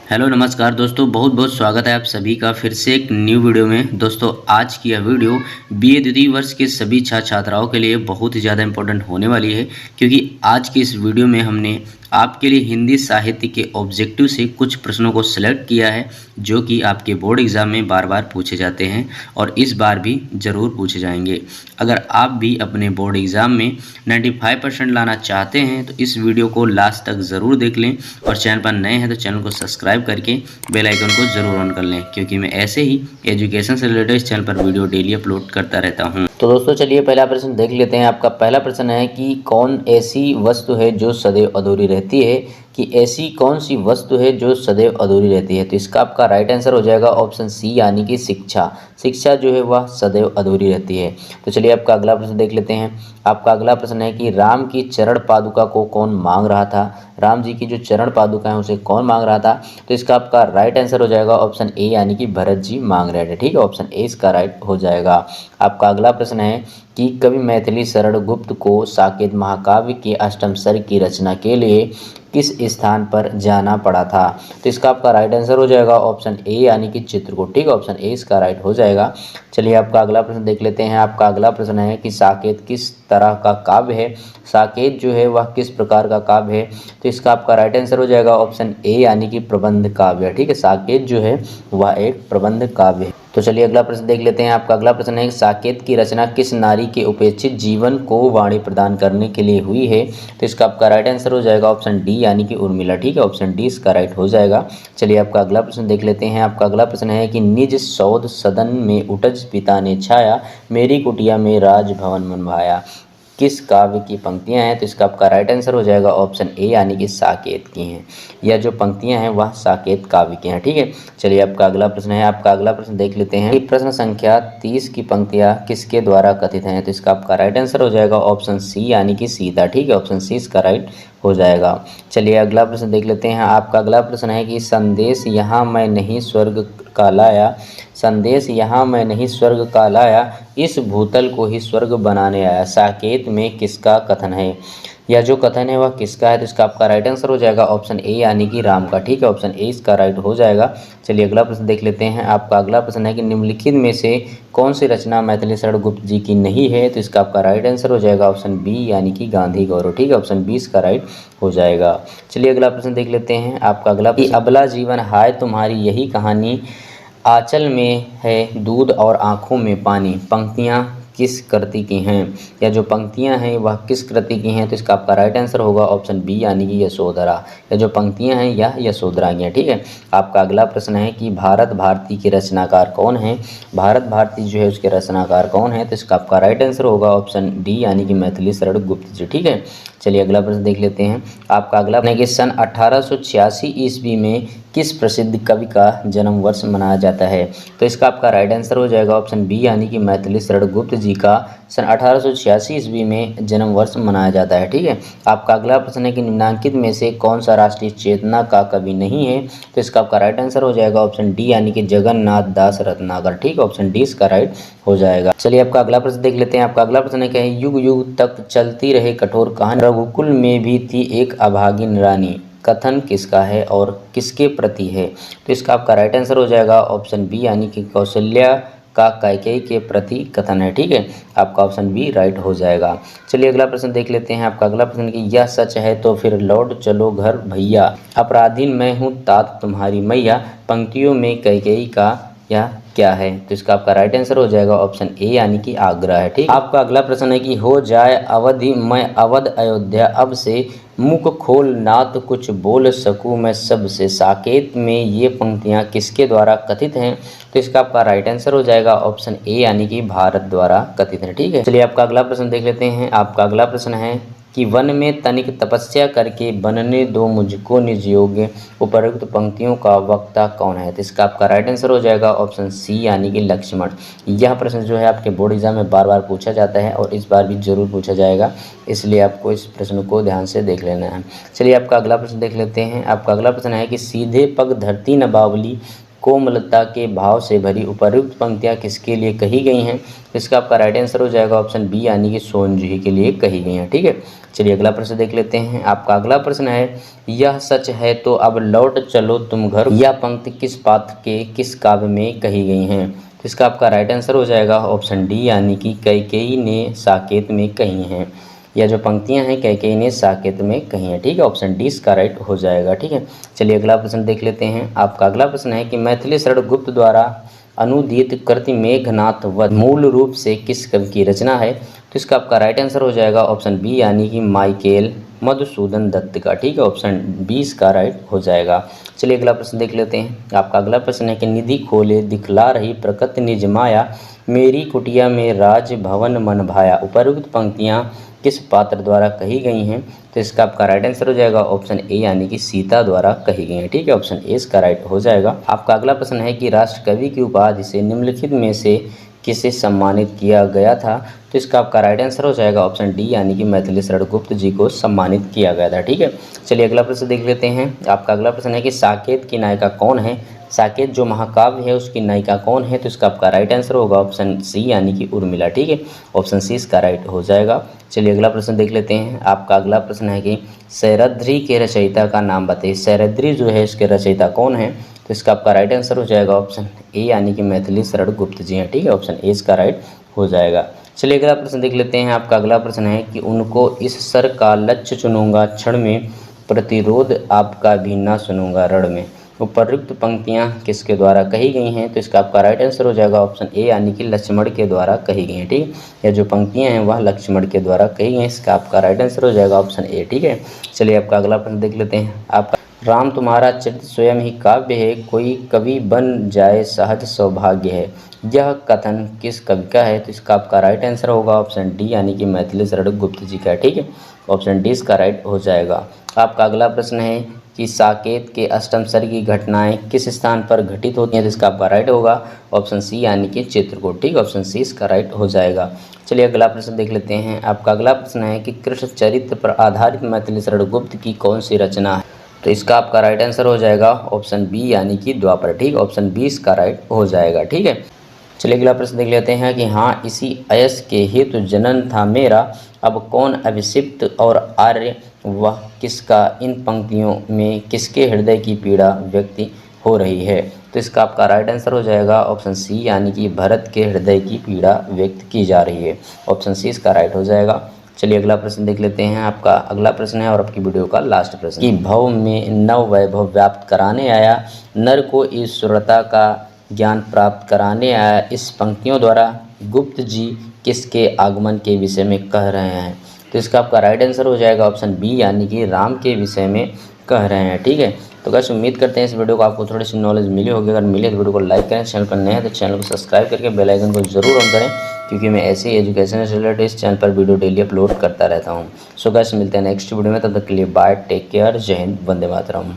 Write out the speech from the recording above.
Hello नमस्कार दोस्तों, बहुत बहुत स्वागत है आप सभी का फिर से एक न्यू वीडियो में। दोस्तों आज की यह वीडियो बीए द्वितीय वर्ष के सभी छात्र छात्राओं के लिए बहुत ही ज़्यादा इंपॉर्टेंट होने वाली है, क्योंकि आज की इस वीडियो में हमने आपके लिए हिंदी साहित्य के ऑब्जेक्टिव से कुछ प्रश्नों को सिलेक्ट किया है जो कि आपके बोर्ड एग्ज़ाम में बार बार पूछे जाते हैं और इस बार भी ज़रूर पूछे जाएंगे। अगर आप भी अपने बोर्ड एग्ज़ाम में 95% लाना चाहते हैं तो इस वीडियो को लास्ट तक ज़रूर देख लें और चैनल पर नए हैं तो चैनल को सब्सक्राइब करके बेल आइकन को ज़रूर ऑन कर लें, क्योंकि मैं ऐसे ही एजुकेशन से रिलेटेड इस चैनल पर वीडियो डेली अपलोड करता रहता हूं। तो दोस्तों चलिए पहला प्रश्न देख लेते हैं। आपका पहला प्रश्न है कि कौन ऐसी वस्तु है जो सदैव अधूरी रहती है, कि ऐसी कौन सी वस्तु है जो सदैव अधूरी रहती है। तो इसका आपका राइट आंसर हो जाएगा ऑप्शन सी, यानी कि शिक्षा। शिक्षा जो है वह सदैव अधूरी रहती है। तो चलिए आपका अगला प्रश्न देख लेते हैं। आपका अगला प्रश्न है कि राम की चरण पादुका को कौन मांग रहा था। राम जी की जो चरण पादुका है उसे कौन मांग रहा था। तो इसका आपका राइट आंसर हो जाएगा ऑप्शन ए, यानी कि भरत जी मांग रहे थे। ठीक है, ऑप्शन ए इसका राइट हो जाएगा। आपका अगला प्रश्न है कि कवि मैथिली शरण गुप्त को साकेत महाकाव्य के अष्टम सर्ग की रचना के लिए किस स्थान पर जाना पड़ा था। तो इसका आपका राइट आंसर हो जाएगा ऑप्शन ए, यानी कि चित्रकूट। ठीक है, ऑप्शन ए इसका राइट हो जाएगा। चलिए आपका अगला प्रश्न देख लेते हैं। आपका अगला प्रश्न है कि साकेत किस तरह का काव्य है। साकेत जो है वह किस प्रकार का काव्य है। तो इसका आपका राइट आंसर हो जाएगा ऑप्शन ए, यानी कि प्रबंध काव्य। ठीक है, साकेत जो है वह एक प्रबंध काव्य है। तो चलिए अगला प्रश्न देख लेते हैं। आपका अगला प्रश्न है साकेत की रचना किस नारी के उपेक्षित जीवन को वाणी प्रदान करने के लिए हुई है। तो इसका आपका राइट आंसर हो जाएगा ऑप्शन डी, यानी कि उर्मिला। ठीक है, ऑप्शन डी इसका राइट हो जाएगा। चलिए आपका अगला प्रश्न देख लेते हैं। आपका अगला प्रश्न है कि निज सौध सदन में उटज पिता ने छाया, मेरी कुटिया में राजभवन मन भाया, किस काव्य की पंक्तियां हैं। तो इसका आपका राइट आंसर हो जाएगा ऑप्शन ए, यानी कि साकेत की हैं। यह जो पंक्तियां हैं वह साकेत काव्य की हैं। ठीक है, चलिए आपका अगला प्रश्न है। आपका अगला प्रश्न देख लेते हैं कि प्रश्न संख्या 30 की पंक्तियां किसके द्वारा कथित हैं। तो इसका आपका राइट आंसर हो जाएगा ऑप्शन सी, यानी कि सीता। ठीक है, ऑप्शन सी इसका राइट हो जाएगा। चलिए अगला प्रश्न देख लेते हैं। आपका अगला प्रश्न है कि संदेश यहाँ मैं नहीं स्वर्ग का लाया, संदेश यहाँ मैं नहीं स्वर्ग का लाया, इस भूतल को ही स्वर्ग बनाने आया, साकेत में किसका कथन है। यह जो कथन है वह किसका है। तो इसका आपका राइट आंसर हो जाएगा ऑप्शन ए, यानी कि राम का। ठीक है, ऑप्शन ए इसका राइट हो जाएगा। चलिए अगला प्रश्न देख लेते हैं। आपका अगला प्रश्न है कि निम्नलिखित में से कौन सी रचना मैथिली शरण गुप्त जी की नहीं है। तो इसका आपका राइट आंसर हो जाएगा ऑप्शन बी, यानी कि गांधी गौरव। ठीक है, ऑप्शन बी इसका राइट हो जाएगा। चलिए अगला प्रश्न देख लेते हैं। आपका अगला प्रश्न, अबला जीवन हाय तुम्हारी यही कहानी, आंचल में है दूध और आँखों में पानी, पंक्तियाँ किस कृति की हैं। या जो पंक्तियाँ हैं वह किस कृति की हैं। तो इसका आपका राइट आंसर होगा ऑप्शन बी, यानी कि यशोधरा। या जो पंक्तियाँ हैं यह यशोधरा की हैं। ठीक है, आपका अगला प्रश्न है कि भारत भारती के रचनाकार कौन हैं। भारत भारती जो है उसके रचनाकार कौन है। तो इसका आपका राइट आंसर होगा ऑप्शन डी, यानी कि मैथिली शरण गुप्त जी। ठीक है, चलिए अगला प्रश्न देख लेते हैं। आपका अगला प्रश्न है कि सन 1886 ईस्वी में किस प्रसिद्ध कवि का जन्म वर्ष मनाया जाता है। तो इसका आपका राइट आंसर हो जाएगा ऑप्शन बी, यानी कि मैथिली शरण गुप्त जी का सन 1886 ईस्वी में जन्म वर्ष मनाया जाता है। ठीक है, आपका अगला प्रश्न है कि निम्नलिखित में से कौन सा राष्ट्रीय चेतना का कवि नहीं है। तो इसका आपका राइट आंसर हो जाएगा ऑप्शन डी, यानी कि जगन्नाथ दास रत्नाकर। ठीक है, ऑप्शन डी इसका राइट हो जाएगा। चलिए आपका अगला प्रश्न देख लेते हैं। आपका अगला प्रश्न है कि युग युग तक चलती रहे कठोर कहानी, रघुकुल में भी थी एक अभागिन रानी, कथन किसका है और किसके प्रति है। तो इसका आपका राइट आंसर हो जाएगा ऑप्शन बी, यानी कि कौशल्या का कैकेयी के प्रति कथन है। ठीक है, आपका ऑप्शन बी राइट हो जाएगा। चलिए अगला प्रश्न देख लेते हैं। आपका अगला प्रश्न कि यह सच है तो फिर लौट चलो घर भैया, अपराधीन मैं हूँ तात तुम्हारी मैया, पंक्तियों में कैकेयी का यह क्या है। तो इसका आपका राइट आंसर हो जाएगा ऑप्शन ए, यानी कि आगरा है। ठीक, आपका अगला प्रश्न है कि हो जाए अवधि मैं अवध अयोध्या अब से, मुख खोल नात कुछ बोल सकूं मैं सबसे, साकेत में ये पंक्तियां किसके द्वारा कथित हैं। तो इसका आपका राइट आंसर हो जाएगा ऑप्शन ए, यानी कि भारत द्वारा कथित है। ठीक है, चलिए आपका अगला प्रश्न देख लेते हैं। आपका अगला प्रश्न है कि वन में तनिक तपस्या करके बनने दो मुझको निज योग्य, उपरोक्त पंक्तियों का वक्ता कौन है। तो इसका आपका राइट आंसर हो जाएगा ऑप्शन सी, यानी कि लक्ष्मण। यह प्रश्न जो है आपके बोर्ड एग्जाम में बार बार पूछा जाता है और इस बार भी जरूर पूछा जाएगा, इसलिए आपको इस प्रश्न को ध्यान से देख लेना है। चलिए आपका अगला प्रश्न देख लेते हैं। आपका अगला प्रश्न है कि सीधे पग धरती न बावली, कोमलता के भाव से भरी उपर्युक्त पंक्तियाँ किसके लिए कही गई हैं? तो इसका आपका राइट आंसर हो जाएगा ऑप्शन बी यानी कि सोनजूही के लिए कही गई हैं। ठीक है, चलिए अगला प्रश्न देख लेते हैं। आपका अगला प्रश्न है, यह सच है तो अब लौट चलो तुम घर। यह पंक्ति किस पात्र के किस काव्य में कही गई हैं? तो इसका आपका राइट आंसर हो जाएगा ऑप्शन डी यानी कि कैकेयी ने साकेत में कही हैं। यह जो पंक्तियां हैं कैकेयी ने साकेत में कही हैं। ठीक है, ऑप्शन डी इसका राइट हो जाएगा। ठीक है, चलिए अगला प्रश्न देख लेते हैं। आपका अगला प्रश्न है कि मैथिली शरण गुप्त द्वारा अनुदित कृति मेघनाथ वध मूल रूप से किस कवि की रचना है? तो इसका आपका राइट आंसर हो जाएगा ऑप्शन बी यानी कि माइकेल मधुसूदन दत्त का। ठीक है, ऑप्शन बी इसका राइट हो जाएगा। चलिए अगला प्रश्न देख लेते हैं। आपका अगला प्रश्न है कि निधि खोले दिखला रही प्रकृति निज माया, मेरी कुटिया में राज भवन मन भाया। उपर्युक्त पंक्तियाँ किस पात्र द्वारा कही गई हैं? तो इसका आपका राइट आंसर हो जाएगा ऑप्शन ए यानी कि सीता द्वारा कही गई हैं। ठीक है, ऑप्शन ए इसका राइट हो जाएगा। आपका अगला प्रश्न है कि राष्ट्र कवि की उपाधि से निम्नलिखित में से किसे सम्मानित किया गया था? तो इसका आपका राइट आंसर हो जाएगा ऑप्शन डी यानी कि मैथिली शरण गुप्त जी को सम्मानित किया गया था। ठीक है, चलिए अगला प्रश्न देख लेते हैं। आपका अगला प्रश्न है कि साकेत की नायिका कौन है? साकेत जो महाकाव्य है उसकी नायिका कौन है? तो इसका आपका राइट आंसर होगा ऑप्शन सी यानी कि उर्मिला। ठीक है, ऑप्शन सी इसका राइट हो जाएगा। चलिए अगला प्रश्न देख लेते हैं। आपका अगला प्रश्न है कि सैरंध्री के रचयिता का नाम बताइए। सैरंध्री जो है इसके रचयिता कौन है? तो इसका आपका राइट आंसर हो जाएगा ऑप्शन ए यानी कि मैथिली शरण गुप्त जी हैं। ठीक है, ऑप्शन ए इसका राइट हो जाएगा। चलिए अगला प्रश्न देख लेते हैं। आपका अगला प्रश्न है कि उनको इस सर का लक्ष्य चुनूंगा क्षण में, प्रतिरोध आपका भी ना सुनूंगा रण में। उपर्युक्त पंक्तियाँ किसके द्वारा कही गई हैं? तो इसका आपका राइट आंसर हो जाएगा ऑप्शन ए यानी कि लक्ष्मण के द्वारा कही गई हैं। ठीक है, यह जो पंक्तियाँ हैं वह लक्ष्मण के द्वारा कही गई हैं। इसका आपका राइट आंसर हो जाएगा ऑप्शन ए। ठीक है, चलिए आपका अगला प्रश्न देख लेते हैं। आपका राम तुम्हारा चरित्र स्वयं ही काव्य है, कोई कवि बन जाए सहज सौभाग्य है। यह कथन किस कवि का है? तो इसका आपका राइट आंसर होगा ऑप्शन डी यानी कि मैथिली शरण गुप्त जी का। ठीक है, ऑप्शन डी इसका राइट हो जाएगा। आपका अगला प्रश्न है कि साकेत के अष्टम स्वर की घटनाएं किस स्थान पर घटित होती हैं? तो इसका आपका राइट होगा ऑप्शन सी यानी कि चित्रकूट। ठीक, ऑप्शन सी इसका राइट हो जाएगा। चलिए अगला प्रश्न देख लेते हैं। आपका अगला प्रश्न है कि कृष्ण चरित्र पर आधारित मैथिली शरण गुप्त की कौन सी रचना है? तो इसका आपका राइट आंसर हो जाएगा ऑप्शन बी यानी कि द्वापर। ठीक, ऑप्शन बी इसका राइट हो जाएगा। ठीक है, चलिए अगला प्रश्न देख लेते हैं कि हाँ इसी अयस के हेतु जनन था मेरा, अब कौन अभिषिप्त और आर्य वह किसका, इन पंक्तियों में किसके हृदय की पीड़ा व्यक्त हो रही है? तो इसका आपका राइट आंसर हो जाएगा ऑप्शन सी यानी कि भरत के हृदय की पीड़ा व्यक्त की जा रही है। ऑप्शन सी इसका राइट हो जाएगा। चलिए अगला प्रश्न देख लेते हैं। आपका अगला प्रश्न है और आपकी वीडियो का लास्ट प्रश्न कि भव में नव वैभव व्याप्त कराने आया, नर को ईश्वरता का ज्ञान प्राप्त कराने आया। इस पंक्तियों द्वारा गुप्त जी किसके आगमन के विषय में कह रहे हैं? तो इसका आपका राइट आंसर हो जाएगा ऑप्शन बी यानी कि राम के विषय में कह रहे हैं। ठीक है, तो गाइस उम्मीद करते हैं इस वीडियो को आपको थोड़ी सी नॉलेज मिली होगी। अगर मिले तो वीडियो को लाइक करें, चैनल पर नए हैं तो चैनल को सब्सक्राइब करके बेल आइकन को जरूर ऑन करें, क्योंकि मैं ऐसे ही एजुकेशन से रिलेटेड इस चैनल पर वीडियो डेली अपलोड करता रहता हूँ। सो गाइस मिलते हैं नेक्स्ट वीडियो में, तब तक के लिए बाय, टेक केयर, जय हिंद, वंदे मातरम।